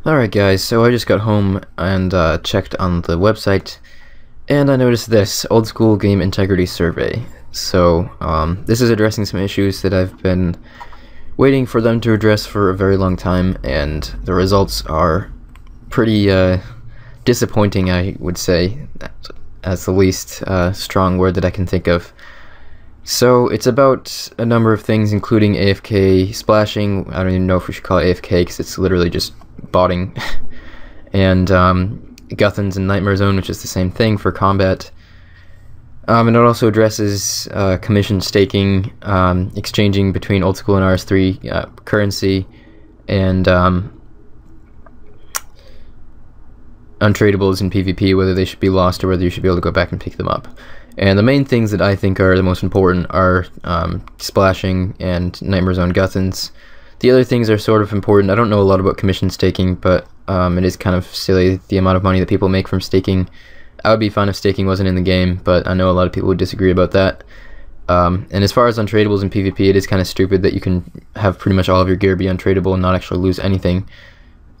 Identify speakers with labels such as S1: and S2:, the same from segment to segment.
S1: Alright guys, so I just got home and checked on the website, and I noticed this old school game integrity survey. So this is addressing some issues that I've been waiting for them to address for a very long time, and the results are pretty disappointing, I would say, as the least strong word that I can think of. So it's about a number of things, including AFK splashing. I don't even know if we should call it AFK because it's literally just botting, and Guthans and Nightmare Zone, which is the same thing for combat. And it also addresses commission staking, exchanging between old school and RS3 currency, and untradables in PvP, whether they should be lost or whether you should be able to go back and pick them up. And the main things that I think are the most important are splashing and Nightmare Zone Guthans. The other things are sort of important. I don't know a lot about commission staking, but it is kind of silly, the amount of money that people make from staking. I would be fine if staking wasn't in the game, but I know a lot of people would disagree about that. And as far as untradables in PvP, it is kind of stupid that you can have pretty much all of your gear be untradable and not actually lose anything.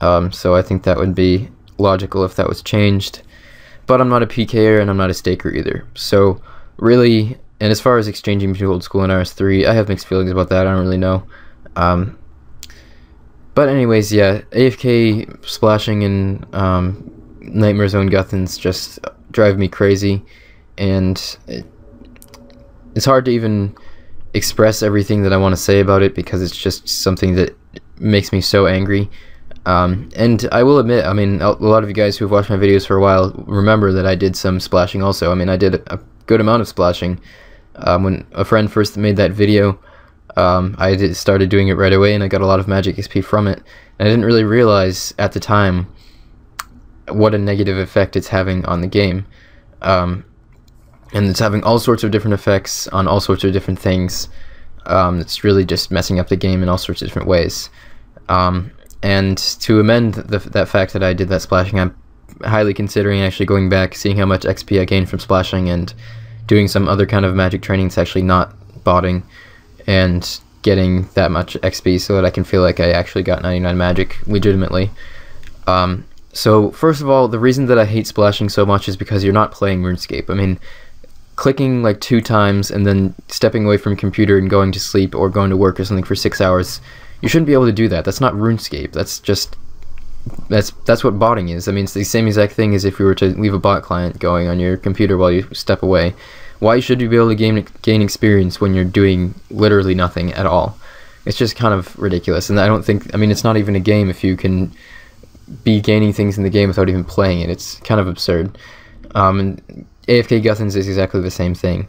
S1: So I think that would be logical if that was changed. But I'm not a PKer and I'm not a staker either. So really, and as far as exchanging between old school and RS3, I have mixed feelings about that. I don't really know. But anyways, yeah, AFK splashing and Nightmare Zone Guthans just drive me crazy, and it's hard to even express everything that I want to say about it because it's just something that makes me so angry. And I will admit, I mean, a lot of you guys who have watched my videos for a while remember that I did some splashing also. I mean, I did a good amount of splashing. When a friend first made that video, I started doing it right away, and I got a lot of magic XP from it. And I didn't really realize at the time what a negative effect it's having on the game. And it's having all sorts of different effects on all sorts of different things. It's really just messing up the game in all sorts of different ways. And to amend that fact that I did that splashing, I'm highly considering actually going back, seeing how much XP I gained from splashing, and doing some other kind of magic training that's actually not botting, and getting that much XP so that I can feel like I actually got 99 magic legitimately. So first of all, the reason that I hate splashing so much is because you're not playing RuneScape. I mean, clicking like 2 times and then stepping away from computer and going to sleep or going to work or something for 6 hours, you shouldn't be able to do that. That's not RuneScape. That's just that's what botting is. I mean, it's the same exact thing as if you were to leave a bot client going on your computer while you step away. Why should you be able to gain experience when you're doing literally nothing at all? It's just kind of ridiculous, and I don't think, I mean, it's not even a game if you can be gaining things in the game without even playing it. It's kind of absurd. And AFK Guthans is exactly the same thing.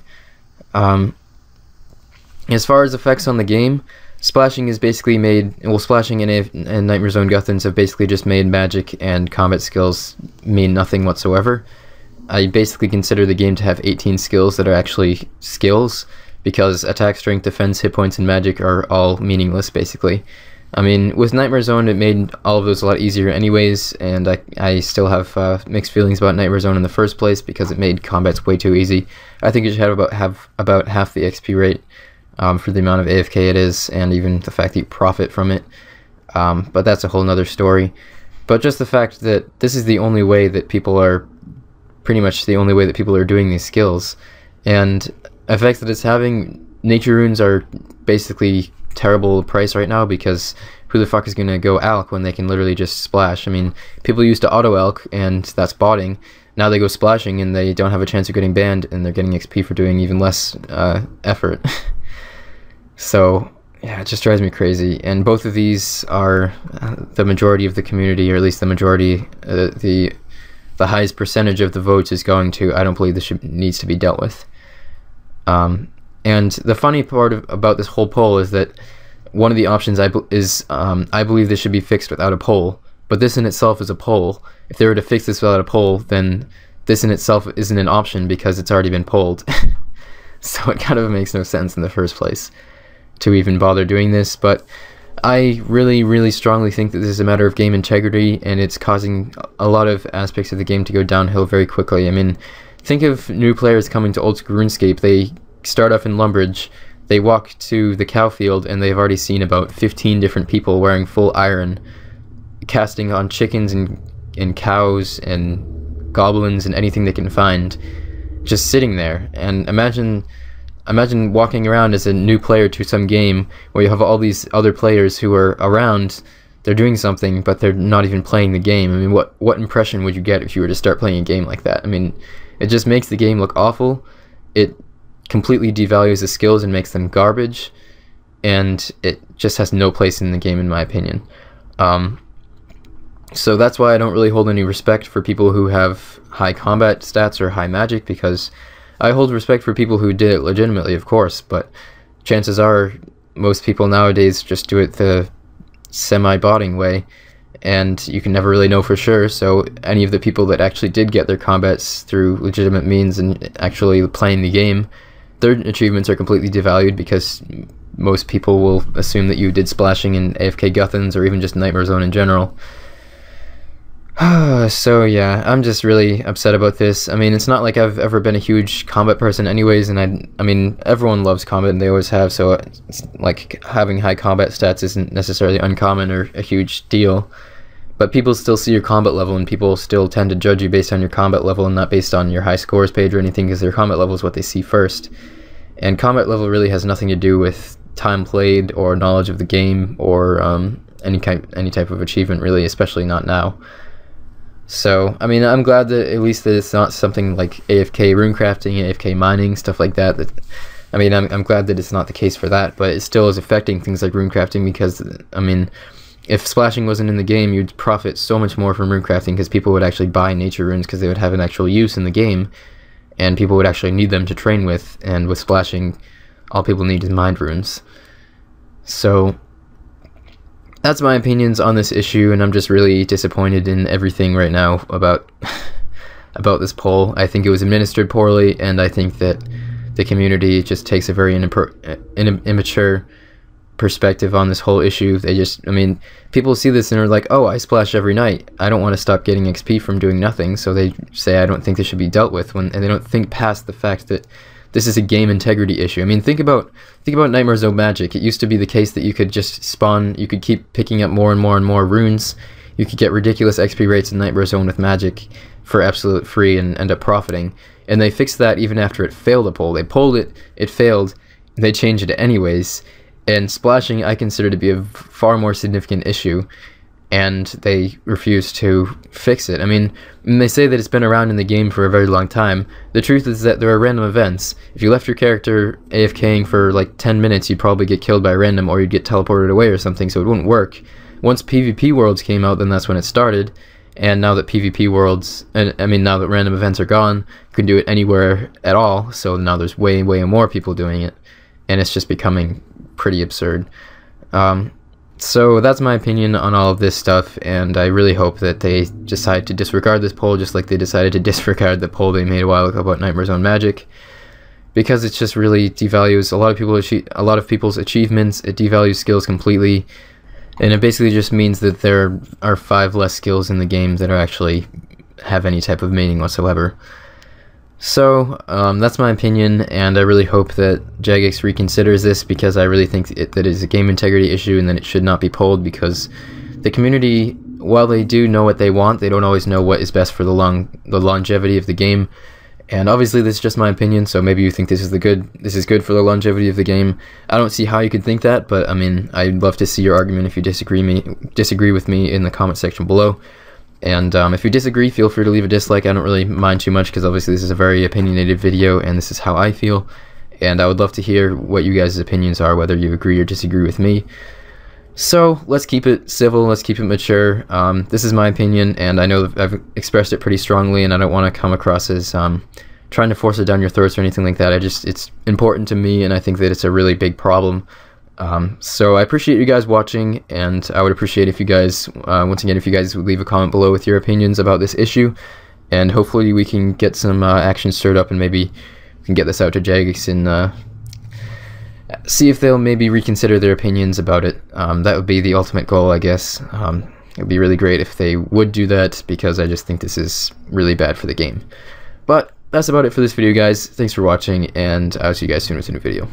S1: As far as effects on the game, splashing is basically made, well, splashing and Nightmare Zone Guthans have basically just made magic and combat skills mean nothing whatsoever. I basically consider the game to have 18 skills that are actually skills, because attack, strength, defense, hit points, and magic are all meaningless, basically. I mean, with Nightmare Zone, it made all of those a lot easier anyways, and I still have mixed feelings about Nightmare Zone in the first place because it made combats way too easy. I think it should have about half the XP rate for the amount of AFK it is, and even the fact that you profit from it. But that's a whole nother story. But just the fact that this is the only way that people are, pretty much the only way that people are doing these skills, and effects that it's having, nature runes are basically terrible price right now, because who the fuck is going to go alch when they can literally just splash? I mean, people used to auto alch, and that's botting. Now they go splashing and they don't have a chance of getting banned, and they're getting XP for doing even less effort. So yeah, it just drives me crazy. And both of these are the majority of the community, or at least the majority, the highest percentage of the votes is going to, I don't believe this needs to be dealt with. And the funny part about this whole poll is that one of the options I believe this should be fixed without a poll, but this in itself is a poll. If they were to fix this without a poll, then this in itself isn't an option because it's already been polled. So it kind of makes no sense in the first place to even bother doing this. But I really, really strongly think that this is a matter of game integrity, and it's causing a lot of aspects of the game to go downhill very quickly. I mean, think of new players coming to old school RuneScape. They start off in Lumbridge, they walk to the cow field, and they've already seen about 15 different people wearing full iron casting on chickens and cows and goblins and anything they can find, just sitting there. And imagine walking around as a new player to some game where you have all these other players who are around, they're doing something, but they're not even playing the game. I mean, what impression would you get if you were to start playing a game like that? I mean, it just makes the game look awful. It completely devalues the skills and makes them garbage, and it just has no place in the game, in my opinion. So that's why I don't really hold any respect for people who have high combat stats or high magic, because I hold respect for people who did it legitimately, of course, but chances are most people nowadays just do it the semi-botting way, and you can never really know for sure. So any of the people that actually did get their combats through legitimate means and actually playing the game, their achievements are completely devalued, because most people will assume that you did splashing in AFK Guthans or even just Nightmare Zone in general. So yeah, I'm just really upset about this. I mean, it's not like I've ever been a huge combat person anyways, and I mean, everyone loves combat and they always have, so it's like having high combat stats isn't necessarily uncommon or a huge deal. But people still see your combat level, and people still tend to judge you based on your combat level and not based on your high scores page or anything, because their combat level is what they see first. And combat level really has nothing to do with time played or knowledge of the game or any type of achievement, really, especially not now. So, I mean, I'm glad that at least that it's not something like AFK runecrafting, AFK mining, stuff like that. I mean, I'm glad that it's not the case for that, but it still is affecting things like runecrafting, because, I mean, if splashing wasn't in the game, you'd profit so much more from runecrafting, because people would actually buy nature runes because they would have an actual use in the game, and people would actually need them to train with, and with splashing, all people need is mind runes. So that's my opinions on this issue, and I'm just really disappointed in everything right now about this poll. I think it was administered poorly, and I think that the community just takes a very immature perspective on this whole issue. They just, I mean, people see this and are like, oh, I splash every night, I don't want to stop getting XP from doing nothing, so they say I don't think this should be dealt with, and they don't think past the fact that this is a game integrity issue. I mean, think about Nightmare Zone magic. It used to be the case that you could just spawn, you could keep picking up more and more and more runes, you could get ridiculous XP rates in Nightmare Zone with magic for absolute free and end up profiting. And they fixed that even after it failed a poll. They polled it, it failed, and they changed it anyways. And splashing I consider to be a far more significant issue, and they refuse to fix it. I mean, they say that it's been around in the game for a very long time. The truth is that there are random events. If you left your character AFKing for like 10 minutes, you'd probably get killed by random, or you'd get teleported away or something, so it wouldn't work. Once PvP worlds came out, then that's when it started. And now that PvP worlds, and I mean, now that random events are gone, you can do it anywhere at all, so now there's way more people doing it, and it's just becoming pretty absurd. So that's my opinion on all of this stuff, and I really hope that they decide to disregard this poll, just like they decided to disregard the poll they made a while ago about Nightmare Zone magic, because it just really devalues a lot of people's achievements. It devalues skills completely, and it basically just means that there are 5 less skills in the game that are actually have any type of meaning whatsoever. So that's my opinion, and I really hope that Jagex reconsiders this, because I really think that it is a game integrity issue and that it should not be polled, because the community, while they do know what they want, they don't always know what is best for the longevity of the game. And obviously this is just my opinion, so maybe you think this is good for the longevity of the game. I don't see how you could think that, but I mean, I'd love to see your argument if you disagree with me in the comment section below. And if you disagree, feel free to leave a dislike. I don't really mind too much, because obviously this is a very opinionated video and this is how I feel, and I would love to hear what you guys' opinions are, whether you agree or disagree with me. So let's keep it civil, let's keep it mature. This is my opinion, and I know that I've expressed it pretty strongly, and I don't want to come across as trying to force it down your throats or anything like that. It's important to me, and I think that it's a really big problem. So I appreciate you guys watching, and I would appreciate if you guys, once again, if you guys would leave a comment below with your opinions about this issue, and hopefully we can get some action stirred up, and maybe we can get this out to Jagex and see if they'll maybe reconsider their opinions about it. That would be the ultimate goal, I guess. It would be really great if they would do that, because I just think this is really bad for the game. But that's about it for this video, guys. Thanks for watching, and I'll see you guys soon with a new video.